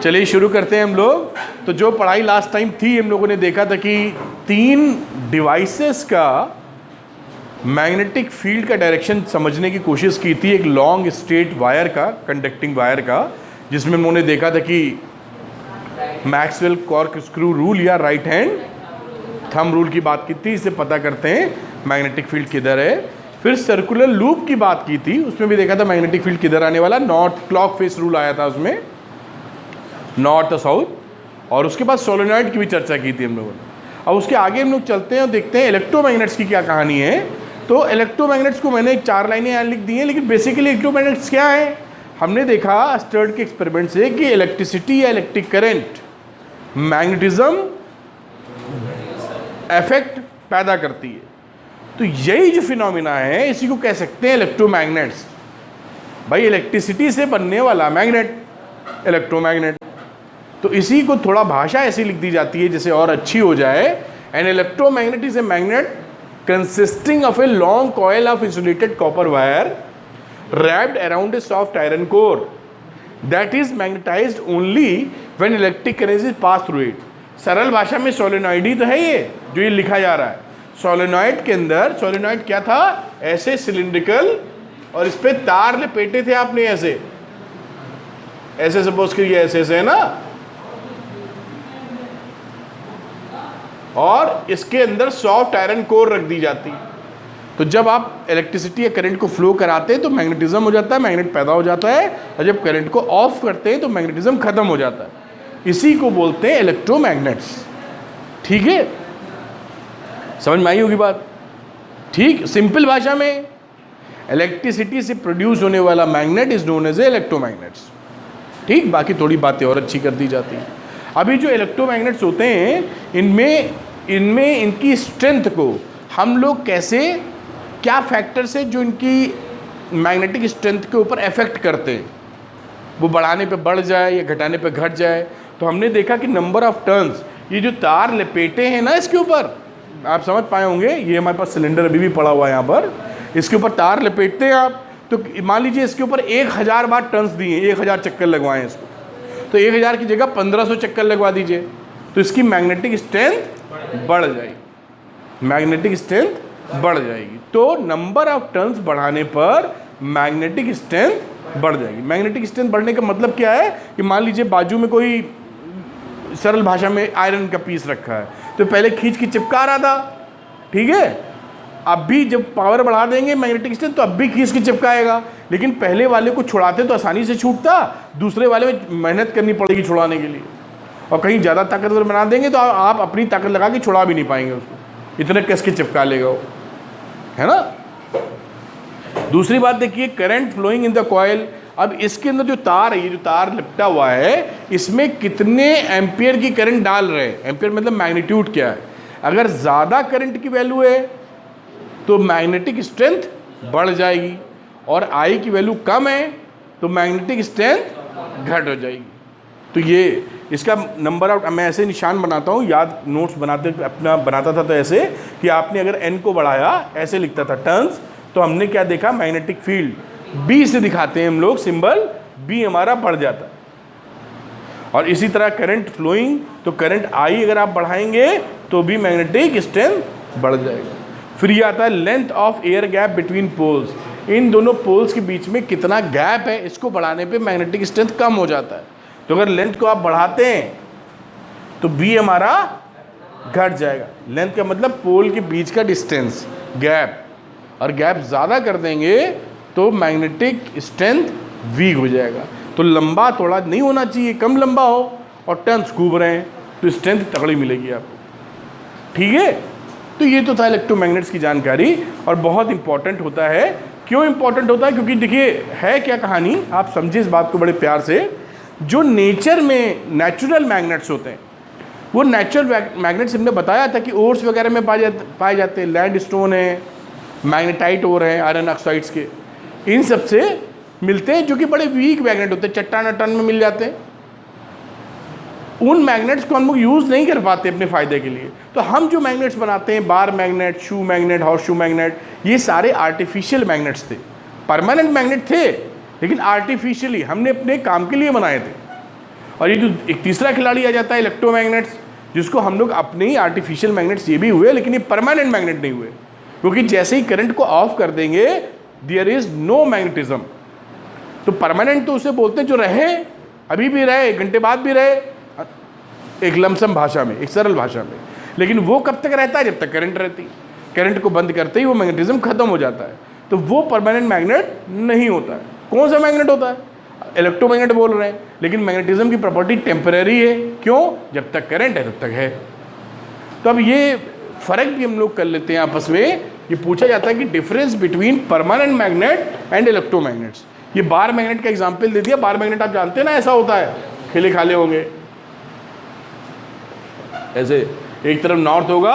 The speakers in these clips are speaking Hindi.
चलिए शुरू करते हैं हम लोग। तो जो पढ़ाई लास्ट टाइम थी हम लोगों ने देखा था कि 3 डिवाइसेस का मैग्नेटिक फील्ड का डायरेक्शन समझने की कोशिश की थी। एक लॉन्ग स्ट्रेट वायर का, कंडक्टिंग वायर का, जिसमें हम लोगों ने देखा था कि मैक्सवेल कॉर्क स्क्रू रूल या राइट हैंड थंब रूल की बात की थी। इससे पता करते हैं मैग्नेटिक फील्ड किधर है। फिर सर्कुलर लूप की बात की थी, उसमें भी देखा था मैग्नेटिक फील्ड किधर आने वाला। नॉर्थ क्लॉक फेस रूल आया था उसमें, नॉर्थ और साउथ। और उसके बाद सोलेनॉइड की भी चर्चा की थी हम लोगों ने। अब उसके आगे हम लोग चलते हैं और देखते हैं इलेक्ट्रोमैग्नेट्स की क्या कहानी है। तो इलेक्ट्रोमैग्नेट्स को मैंने 4 लाइनें यहाँ लिख दी हैं, लेकिन बेसिकली इलेक्ट्रोमैग्नेट्स क्या है। हमने देखा स्टर्ड के एक्सपेरिमेंट से कि इलेक्ट्रिसिटी या इलेक्ट्रिक करंट मैग्नेटिज्म इफेक्ट पैदा करती है। तो यही जो फिनोमिना है इसी को कह सकते हैं इलेक्ट्रोमैग्नेट्स। भाई इलेक्ट्रिसिटी से बनने वाला मैग्नेट इलेक्ट्रोमैग्नेट। तो इसी को थोड़ा भाषा ऐसी लिख दी जाती है जिससे और अच्छी हो जाए। An electromagnet is a magnet consisting of a long coil of insulated copper wire wrapped around a soft iron core that is magnetized only when electric current is passed through it। सरल भाषा में सोलेनॉइड ही तो है ये जो ये लिखा जा रहा है। सोलेनॉइड के अंदर, सोलेनॉइड क्या था, ऐसे सिलिंड्रिकल, और इस पे तार लपेटे थे आपने ऐसे ऐसे, सपोज करिए ऐसे ऐसे है ना, और इसके अंदर सॉफ्ट आयरन कोर रख दी जाती है। तो जब आप इलेक्ट्रिसिटी या करंट को फ्लो कराते हैं तो मैग्नेटिज्म हो जाता है, मैग्नेट पैदा हो जाता है। और जब करंट को ऑफ करते हैं तो मैग्नेटिज्म खत्म हो जाता है। इसी को बोलते हैं इलेक्ट्रोमैग्नेट्स। ठीक है, समझ में आई होगी बात। ठीक, सिंपल भाषा में इलेक्ट्रिसिटी से प्रोड्यूस होने वाला magnet is known as a electromagnets. ठीक, बाकी थोड़ी बातें और अच्छी कर दी जाती हैं। अभी जो इलेक्ट्रोमैग्नेट्स होते हैं इनमें इनकी स्ट्रेंथ को हम लोग कैसे, क्या फैक्टर्स है जो इनकी मैग्नेटिक स्ट्रेंथ के ऊपर इफेक्ट करते हैं, वो बढ़ाने पे बढ़ जाए या घटाने पे घट जाए। तो हमने देखा कि नंबर ऑफ टर्न्स, ये जो तार लपेटे हैं ना इसके ऊपर, आप समझ पाए होंगे। ये हमारे पास सिलेंडर अभी भी पड़ा हुआ है यहाँ पर, इसके ऊपर तार लपेटते हैं आप। तो मान लीजिए इसके ऊपर 1000 बार टर्न्स दिए, 1000 चक्कर लगवाएं इसको, तो 1000 की जगह 1500 चक्कर लगवा दीजिए, तो इसकी मैग्नेटिक स्ट्रेंथ बढ़ जाएगी। मैग्नेटिक स्ट्रेंथ बढ़ जाएगी। तो नंबर ऑफ टर्न्स बढ़ाने पर मैग्नेटिक स्ट्रेंथ बढ़ जाएगी। मैग्नेटिक स्ट्रेंथ बढ़ने का मतलब क्या है कि मान लीजिए बाजू में कोई, सरल भाषा में, आयरन का पीस रखा है, तो पहले खींच के चिपका रहा था, ठीक है। अब भी जब पावर बढ़ा देंगे मैग्नेटिक स्ट्रेंथ तो अब भी खींच के चिपकाएगा, लेकिन पहले वाले को छुड़ाते तो आसानी से छूटता, दूसरे वाले में मेहनत करनी पड़ेगी छुड़ाने के लिए। और कहीं ज़्यादा ताकतवर बना देंगे तो आप अपनी ताकत लगा के छुड़ा भी नहीं पाएंगे उसको, इतने कस के चिपका लेगा वो, है ना। दूसरी बात देखिए, current flowing in the coil. अब इसके अंदर जो तार है, ये जो तार लिपटा हुआ है, इसमें कितने एम्पियर की करंट डाल रहे हैं। एम्पियर मतलब मैग्नीट्यूड क्या है। अगर ज़्यादा करंट की वैल्यू है तो मैग्नेटिक स्ट्रेंथ बढ़ जाएगी, और आई की वैल्यू कम है तो मैग्नेटिक स्ट्रेंथ घट हो जाएगी। तो ये इसका नंबर ऑफ, मैं ऐसे निशान बनाता हूँ, याद नोट्स बनाते अपना बनाता था तो ऐसे कि आपने अगर n को बढ़ाया, ऐसे लिखता था टर्न्स, तो हमने क्या देखा, मैग्नेटिक फील्ड B से दिखाते हैं हम लोग, सिंबल B हमारा बढ़ जाता है। और इसी तरह करंट फ्लोइंग, तो करंट I अगर आप बढ़ाएंगे तो भी मैग्नेटिक स्ट्रेंथ बढ़ जाएगा। फिर ये आता है length of air gap between poles. इन दोनों पोल्स के बीच में कितना गैप है, इसको बढ़ाने पे मैग्नेटिक स्ट्रेंथ कम हो जाता है। तो अगर लेंथ को आप बढ़ाते हैं तो B हमारा घट जाएगा। लेंथ का मतलब पोल के बीच का डिस्टेंस, गैप, और गैप ज़्यादा कर देंगे तो मैग्नेटिक स्ट्रेंथ वीक हो जाएगा। तो लंबा थोड़ा नहीं होना चाहिए, कम लंबा हो, और टर्न्स खूब रहे हैं तो स्ट्रेंथ तगड़ी मिलेगी आपको। ठीक है, तो ये तो था इलेक्ट्रोमैग्नेट्स की जानकारी, और बहुत इंपॉर्टेंट होता है। क्यों इंपॉर्टेंट होता है, क्योंकि देखिए है क्या कहानी, आप समझिए इस बात को बड़े प्यार से। जो नेचर में नेचुरल मैग्नेट्स होते हैं, वो नेचुरल मैग्नेट्स हमने बताया था कि ओर्स वगैरह में पाए जाते हैं। लैंड स्टोन है, मैग्नेटाइट ओर है, आयरन ऑक्साइड्स के, इन सब से मिलते हैं, जो कि बड़े वीक मैग्नेट होते हैं, चट्टान अट्टान में मिल जाते हैं। उन मैग्नेट्स को हम लोग यूज़ नहीं कर पाते अपने फ़ायदे के लिए। तो हम जो मैग्नेट्स बनाते हैं, बार मैग्नेट, शू मैग्नेट, हॉर्स शू मैग्नेट, ये सारे आर्टिफिशियल मैग्नेट्स थे। परमानेंट मैग्नेट थे लेकिन आर्टिफिशियली हमने अपने काम के लिए बनाए थे। और ये जो एक तीसरा खिलाड़ी आ जाता है इलेक्ट्रोमैग्नेट्स, जिसको हम लोग अपने ही आर्टिफिशियल मैग्नेट्स ये भी हुए, लेकिन ये परमानेंट मैग्नेट नहीं हुए, क्योंकि जैसे ही करंट को ऑफ कर देंगे देयर इज नो मैग्नेटिज्म। तो परमानेंट तो उसे बोलते हैं जो रहे, अभी भी रहे, 1 घंटे बाद भी रहे, एक लमसम भाषा में, एक सरल भाषा में। लेकिन वो कब तक रहता है? जब तक करंट रहती। करंट को बंद करते ही वो मैग्नेटिज्म खत्म हो जाता है, तो वो परमानेंट मैग्नेट नहीं होता है। कौन सा मैग्नेट होता है? इलेक्ट्रोमैग्नेट बोल रहे हैं, लेकिन मैग्नेटिज्म की प्रॉपर्टी टेम्परेरी है। क्यों? जब तक करंट है तब तक है। तो अब ये फर्क भी हम लोग कर लेते हैं आपस में। ये पूछा जाता है कि difference between permanent magnet and electromagnets. ये बार मैग्नेट का एग्जांपल दे दिया। बार मैग्नेट आप जानते हैं ना, ऐसा होता है, खिले खाले होंगे, ऐसे एक तरफ नॉर्थ होगा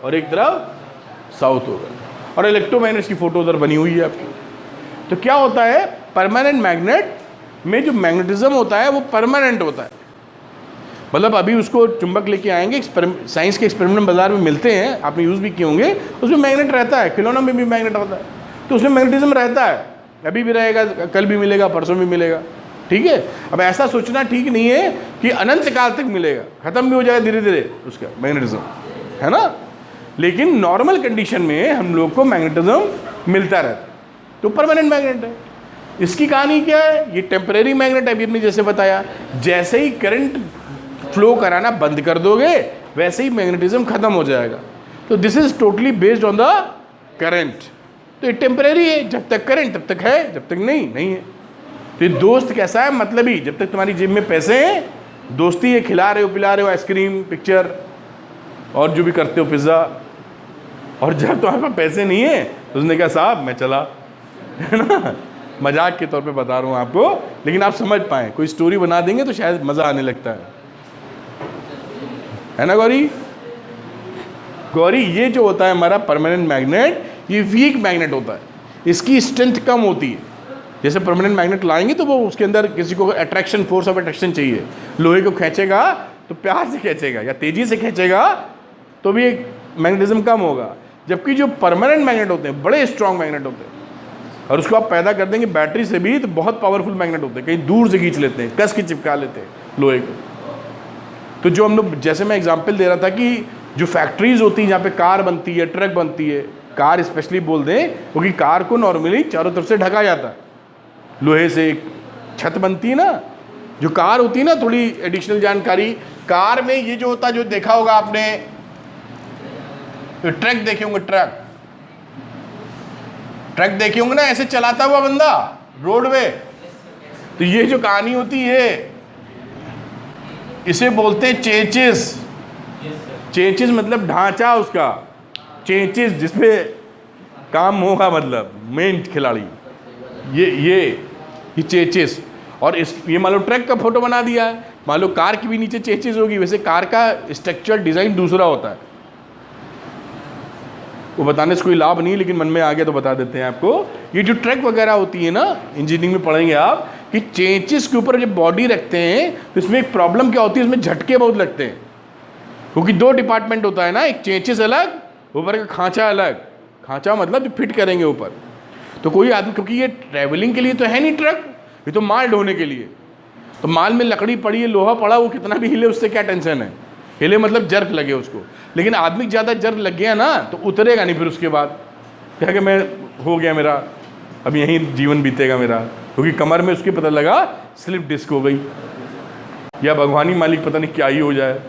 और एक तरफ साउथ होगा, और इलेक्ट्रोमैग्नेट्स की फोटो उधर बनी हुई है आपकी। तो क्या होता है, परमानेंट मैग्नेट में जो मैग्नेटिज्म होता है वो परमानेंट होता है। मतलब अभी उसको चुंबक लेके आएंगे, साइंस के एक्सपेरिमेंट बाजार में मिलते हैं, आपने यूज़ भी किए होंगे, उसमें मैग्नेट रहता है, खिलौनों में भी मैग्नेट होता है, तो उसमें मैग्नेटिज्म रहता है, अभी भी रहेगा, कल भी मिलेगा, परसों भी मिलेगा। ठीक है, अब ऐसा सोचना ठीक नहीं है कि अनंत काल तक मिलेगा, ख़त्म भी हो जाएगा धीरे धीरे उसका मैग्नेटिज्म, है ना। लेकिन नॉर्मल कंडीशन में हम लोग को मैग्नेटिज्म मिलता रहता है, तो परमानेंट मैग्नेट है। इसकी कहानी क्या है? ये टेम्परेरी मैग्नेट है। अभी हमने जैसे बताया, जैसे ही करंट फ्लो कराना बंद कर दोगे वैसे ही मैग्नेटिज्म खत्म हो जाएगा। तो this is totally based on the current. तो ये टेम्परेरी है, जब तक करंट तब तक है, जब तक नहीं है। तो ये दोस्त कैसा है? मतलब ही, जब तक तुम्हारी जेब में पैसे हैं, दोस्ती है, खिला रहे हो, पिला रहे हो, आइसक्रीम, पिक्चर और जो भी करते हो, पिज्ज़ा। और जब तुम्हारे पास पैसे नहीं है तो उसने कहा साहब मैं चला, है ना, मजाक के तौर पे बता रहा हूँ आपको, लेकिन आप समझ पाएँ, कोई स्टोरी बना देंगे तो शायद मज़ा आने लगता है ना गौरी? गौरी, ये जो होता है हमारा परमानेंट मैग्नेट, ये वीक मैग्नेट होता है, इसकी स्ट्रेंथ कम होती है। जैसे परमानेंट मैग्नेट लाएंगे तो वो उसके अंदर किसी को अट्रैक्शन, फोर्स ऑफ अट्रैक्शन चाहिए, लोहे को खींचेगा तो प्यार से खींचेगा या तेज़ी से खींचेगा तो भी एक मैग्नेटिज्म कम होगा। जबकि जो परमानेंट मैग्नेट होते हैं बड़े स्ट्रॉन्ग मैग्नेट होते हैं, और उसको आप पैदा कर देंगे बैटरी से भी, तो बहुत पावरफुल मैग्नेट होते हैं, कहीं दूर से खींच लेते हैं, कस के चिपका लेते हैं लोहे को। तो जो हम लोग, जैसे मैं एग्जांपल दे रहा था कि जो फैक्ट्रीज होती हैं जहाँ पे कार बनती है, ट्रक बनती है, कार स्पेशली बोल दें, क्योंकि कार को नॉर्मली चारों तरफ से ढका जाता है, लोहे से एक छत बनती है ना। जो कार होती है ना, थोड़ी एडिशनल जानकारी, कार में ये जो होता है, जो देखा होगा आपने, तो ट्रक देखे होंगे, ट्रक देखे होंगे ना, ऐसे चलाता हुआ बंदा रोड पे। तो ये जो कहानी होती है इसे बोलते हैं चेचिस। चेचिस मतलब ढांचा उसका, चेचिस जिसपे काम होगा, मतलब मेन खिलाड़ी, ये चेचिस। और इस ये मान लो ट्रक का फोटो बना दिया है, मान लो कार की भी नीचे चेचिस होगी, वैसे कार का स्ट्रक्चर डिजाइन दूसरा होता है, वो बताने से कोई लाभ नहीं, लेकिन मन में आ गया तो बता देते हैं आपको। ये जो ट्रक वगैरह होती है ना, इंजीनियरिंग में पढ़ेंगे आप कि चेचिस के ऊपर जब बॉडी रखते हैं तो इसमें एक प्रॉब्लम क्या होती है, इसमें झटके बहुत लगते हैं, क्योंकि 2 डिपार्टमेंट होता है ना, एक चेचिस अलग, ऊपर का खांचा अलग। खांचा मतलब जो फिट करेंगे ऊपर। तो कोई आदमी, क्योंकि ये ट्रैवलिंग के लिए तो है नहीं ट्रक, ये तो माल ढोने के लिए, तो माल में लकड़ी पड़ी है, लोहा पड़ा, वो कितना भी हिले उससे क्या टेंशन है, हिले मतलब जर्क लगे उसको। लेकिन आदमी ज़्यादा जर्क लग गया ना तो उतरेगा नहीं फिर उसके बाद, क्या कि मैं हो गया मेरा, अब यहीं जीवन बीतेगा मेरा, क्योंकि कमर में उसके पता लगा स्लिप डिस्क हो गई, या भगवानी मालिक पता नहीं क्या ही हो जाए।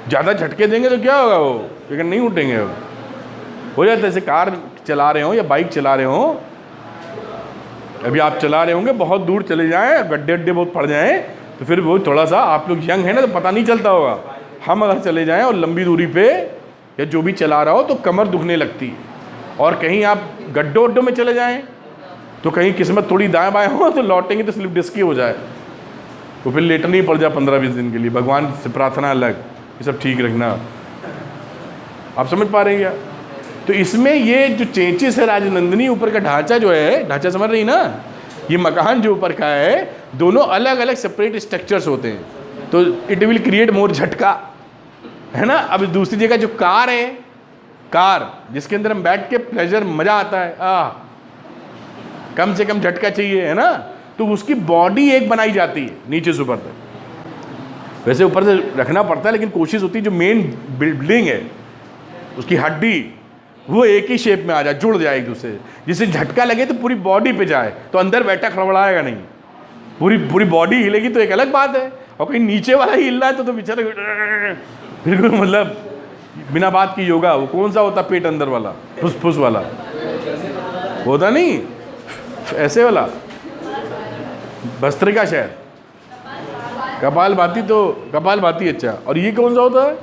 ज़्यादा झटके देंगे तो क्या होगा, वो लेकिन नहीं उठेंगे। हो जाता है जैसे कार चला रहे हो या बाइक चला रहे हो, अभी आप चला रहे होंगे, बहुत दूर चले जाएँ, गड्ढे अड्डे बहुत पड़ जाएँ, तो फिर वो थोड़ा सा, आप लोग यंग है ना तो पता नहीं चलता होगा, हम अगर चले जाएं और लंबी दूरी पे या जो भी चला रहा हो तो कमर दुखने लगती है। और कहीं आप गड्ढों अड्डों में चले जाएं तो कहीं किस्मत थोड़ी दाएं बाएं हो तो लौटेंगे तो स्लिप डिस्क ही हो जाए, तो फिर लेटना ही पड़ जाए 15-20 दिन के लिए। भगवान से प्रार्थना अलग, ये सब ठीक रखना। आप समझ पा रहे हैं क्या? तो इसमें ये जो चेचिस है राजनंदिनी, ऊपर का ढांचा जो है, ढांचा समझ रही ना, ये मकान जो ऊपर का है, दोनों अलग अलग सेपरेट स्ट्रक्चर्स होते हैं, तो इट विल क्रिएट मोर झटका, है ना। अब दूसरी जगह जो कार है, कार जिसके अंदर हम बैठ के प्लेजर, मजा आता है, कम से कम झटका चाहिए, है ना, तो उसकी बॉडी एक बनाई जाती है नीचे से ऊपर तक, वैसे ऊपर से रखना पड़ता है, लेकिन कोशिश होती है जो मेन बिल्डिंग है उसकी हड्डी वो एक ही शेप में आ जाए, जुड़ जाए एक दूसरे, जिससे झटका लगे तो पूरी बॉडी पे जाए, तो अंदर बैठा खड़बड़ाएगा नहीं, पूरी बॉडी हिलेगी तो एक अलग बात है, और कहीं नीचे वाला ही हिल रहा है तो बेचारा बिल्कुल मतलब बिना बात की योगा। वो कौन सा होता पेट अंदर वाला, फुसफुस वाला होता नहीं, ऐसे वाला भस्त्रिका शायद, कपाल भाती, तो कपाल भाती अच्छा। और ये कौन सा होता है,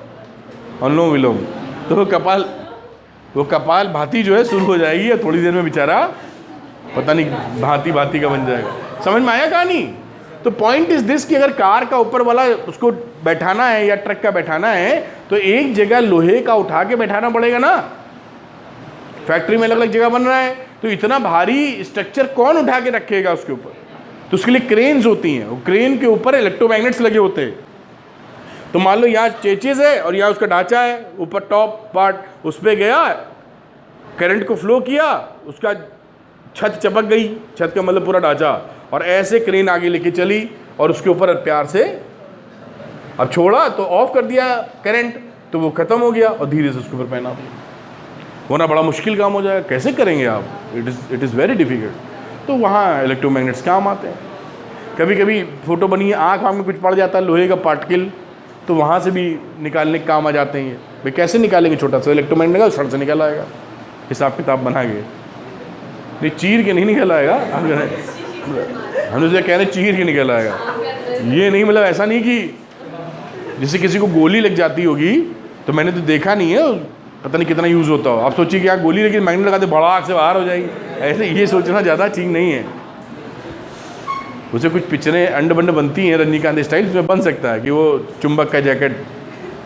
अनुलोम विलोम। तो वो कपाल भाती जो है शुरू हो जाएगी और थोड़ी देर में बेचारा पता नहीं भांति भांति का बन जाएगा। समझ में आया कहानी? तो पॉइंट इज दिस कि अगर कार का ऊपर वाला उसको बैठाना है या ट्रक का बैठाना है तो एक जगह लोहे का उठा के बैठाना पड़ेगा ना। फैक्ट्री में अलग अलग जगह बन रहा है, तो इतना भारी स्ट्रक्चर कौन उठा के रखेगा उसके ऊपर? तो उसके लिए क्रेन्स होती हैं, वो क्रेन के ऊपर इलेक्ट्रोमैग्नेट्स लगे होते हैं। तो मान लो यहाँ चेचिस है और यहाँ उसका ढांचा है, ऊपर टॉप पार्ट, उस पर गया, करंट को फ्लो किया, उसका छत चपक गई, छत का मतलब पूरा ढांचा, और ऐसे क्रेन आगे लेके चली और उसके ऊपर प्यार से अब छोड़ा तो ऑफ कर दिया करंट, तो वो खत्म हो गया और धीरे से उसके ऊपर पहना। वरना बड़ा मुश्किल काम हो जाएगा, कैसे करेंगे आप? It is very difficult. तो वहाँ इलेक्ट्रोमैग्नेट्स काम आते हैं। कभी कभी फोटो बनी है, आँख में कुछ पड़ जाता है लोहे का पार्टिकल, तो वहाँ से भी निकालने के काम आ जाते हैं। भाई कैसे निकालेंगे? छोटा सा इलेक्ट्रोमैग्नेट का सड़ से निकल आएगा, हिसाब किताब बना के, नहीं चीर के नहीं निकल आएगा। हम उसे कह रहे चीर के निकल आएगा, ये नहीं, मतलब ऐसा नहीं कि जैसे किसी को गोली लग जाती होगी, तो मैंने तो देखा नहीं है, पता नहीं कितना यूज़ होता हो। आप सोचिए कि आप गोली लेकिन मैग्नेट लगाते भड़ाक से बाहर हो जाएगी, ऐसे ये सोचना ज़्यादा ठीक नहीं है। उसे कुछ पिक्चरें अंड बंड बनती हैं रजनीकांत स्टाइल, उसमें बन सकता है कि वो चुंबक का जैकेट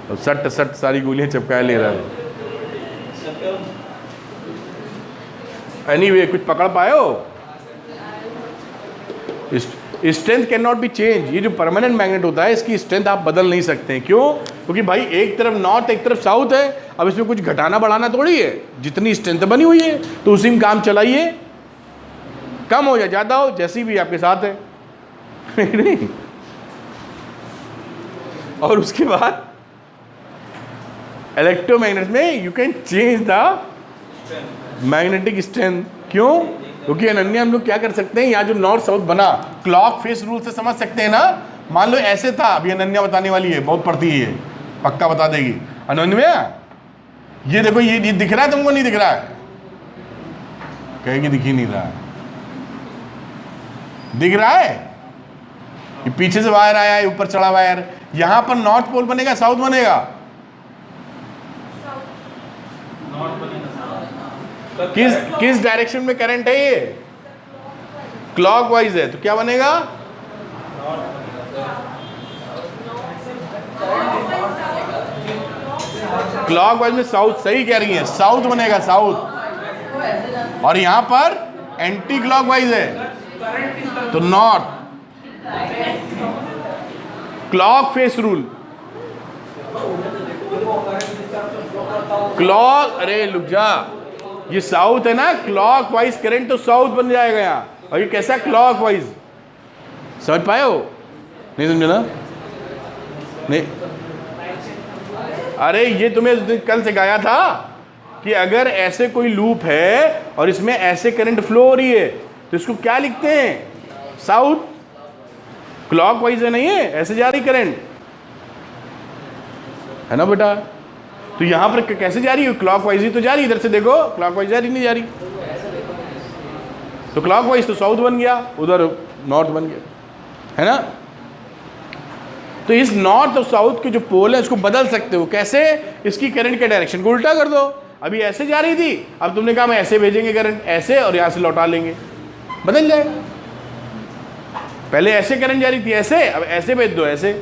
और सट सट सारी गोलियां चिपकाए ले रहा है। एनीवे, कुछ पकड़ पाए हो? Strength can not be change. ये जो परमानेंट मैग्नेट होता है इसकी स्ट्रेंथ आप बदल नहीं सकते हैं। क्यों? क्योंकि भाई एक तरफ नॉर्थ एक तरफ साउथ है, अब इसमें कुछ घटाना बढ़ाना थोड़ी है, जितनी स्ट्रेंथ बनी हुई है तो उसी में काम चलाइए, कम हो या ज़्यादा हो, जैसी भी आपके साथ है नहीं। और उसके बाद इलेक्ट्रोमैग्नेट में you can change the magnetic strength. क्यों? क्योंकि अनन्य हम लोग क्या कर सकते हैं, यहाँ जो नॉर्थ साउथ बना क्लॉक फेस रूल से समझ सकते हैं ना। मान लो ऐसे था, अभी अनन्या बताने वाली है, बहुत पढ़ती है, पक्का बता देगी। अनन्या ये देखो, ये दिख रहा है तुमको? नहीं दिख रहा है? कहेगी दिख ही नहीं रहा है। दिख रहा है? ये पीछे से वायर आया है, ऊपर चढ़ा वायर, यहां पर नॉर्थ पोल बनेगा साउथ बनेगा? किस डायरेक्शन में करंट है? ये क्लॉकवाइज है, तो क्या बनेगा? क्लॉकवाइज में साउथ, सही कह रही है, साउथ बनेगा साउथ। और यहां पर एंटी क्लॉकवाइज है तो north. Clock face rule, clock, अरे लुक जा, ये साउथ है ना, क्लॉक वाइज करंट तो साउथ बन जाएगा यहाँ। और ये कैसा क्लॉक वाइज, समझ पाए हो? नहीं समझे ना? नहीं, अरे ये तुम्हें कल सिखाया था कि अगर ऐसे कोई लूप है और इसमें ऐसे करंट फ्लो हो रही है तो इसको क्या लिखते हैं? साउथ। क्लॉक वाइज है, नहीं है, ऐसे जा रही करंट है ना बेटा। तो यहां पर कैसे जा रही है? क्लॉक वाइज ही तो जा रही है। इधर से देखो, क्लॉक वाइज जा रही नहीं जा रही? तो क्लॉक वाइज तो साउथ बन गया, उधर नॉर्थ बन गया, है ना। तो इस नॉर्थ और साउथ के जो पोल है उसको बदल सकते हो। कैसे? इसकी करंट के डायरेक्शन को उल्टा कर दो। अभी ऐसे जा रही थी, अब तुमने कहा मैं ऐसे भेजेंगे करंट, ऐसे, और यहां से लौटा लेंगे, बदल जाएगा। पहले ऐसे करंट जा रही थी, ऐसे, अब ऐसे भेज दो, ऐसे,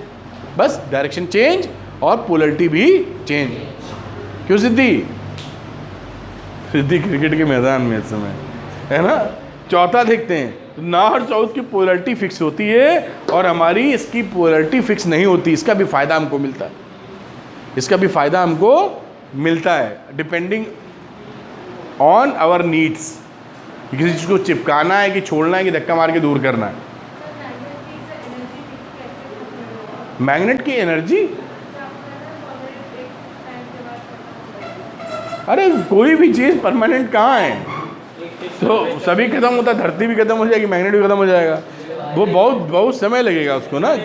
बस डायरेक्शन चेंज और पोलरिटी भी चेंज। क्यों सिद्धि? सिद्धि क्रिकेट के मैदान में इस समय है ना। चौथा देखते हैं, तो नॉर्थ साउथ की पोलरिटी फिक्स होती है और हमारी इसकी पोलरिटी फिक्स नहीं होती। इसका भी फायदा हमको मिलता है, इसका भी फायदा हमको मिलता है डिपेंडिंग ऑन आवर नीड्स। किसी चीज़ को चिपकाना है कि छोड़ना है कि धक्का मार के दूर करना है। मैग्नेट की एनर्जी, अरे कोई भी चीज़ परमानेंट कहाँ है, तो सभी खत्म होता है, धरती भी खत्म हो जाएगी, मैग्नेट भी खत्म हो जाएगा, वो बहुत समय लगेगा उसको ना,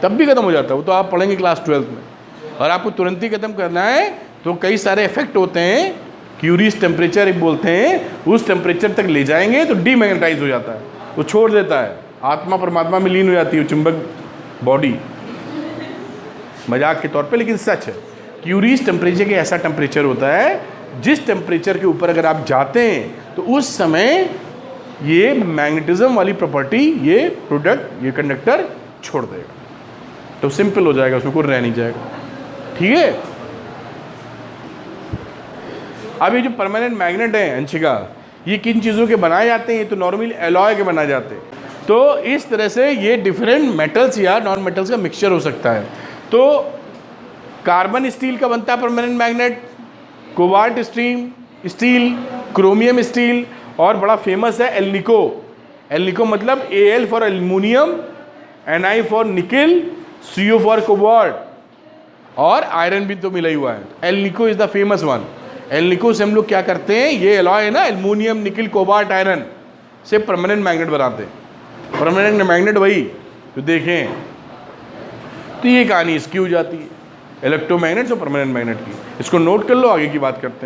तब भी खत्म हो जाता है वो, तो आप पढ़ेंगे क्लास 12th में। और आपको तुरंत ही खत्म करना है तो कई सारे इफेक्ट होते हैं, क्यूरीज टेम्परेचर एक बोलते हैं, उस टेम्परेचर तक ले जाएंगे तो डीमैग्नेटाइज हो जाता है, वो छोड़ देता है, आत्मा परमात्मा में लीन हो जाती है चुंबक बॉडी, मजाक के तौर पे लेकिन सच है। क्यूरीज टेम्परेचर के ऐसा टेम्परेचर होता है जिस टेम्परेचर के ऊपर अगर आप जाते हैं तो उस समय ये मैग्नेटिज्म वाली प्रॉपर्टी, ये प्रोडक्ट, ये कंडक्टर छोड़ देगा, तो सिंपल हो जाएगा, उसमें कोई रह नहीं जाएगा। ठीक है, अब ये जो परमानेंट मैग्नेट है अंशिका, ये किन चीज़ों के बनाए जाते हैं, ये तो नॉर्मली एलॉय के बनाए जाते हैं, तो इस तरह से ये डिफरेंट मेटल्स या नॉन मेटल्स का मिक्सचर हो सकता है। तो कार्बन स्टील का बनता है permanent magnet, cobalt steel, chromium steel, और बड़ा फेमस है एल्निको। एल्निको मतलब Al for aluminium, Ni for nickel, CO for cobalt, और आयरन भी तो मिला ही हुआ है। Alnico is the famous one. Alnico से हम लोग क्या करते हैं, ये एलॉय है ना, एल्यूमिनियम, निकिल, कोबाल्ट, आयरन से परमानेंट मैग्नेट बनाते हैं। परमानेंट मैग्नेट वही जो देखें, तो ये कहानी इसकी हो जाती है, इलेक्ट्रोमैग्नेट्स और परमानेंट मैग्नेट की। इसको नोट कर लो, आगे की बात करते हैं।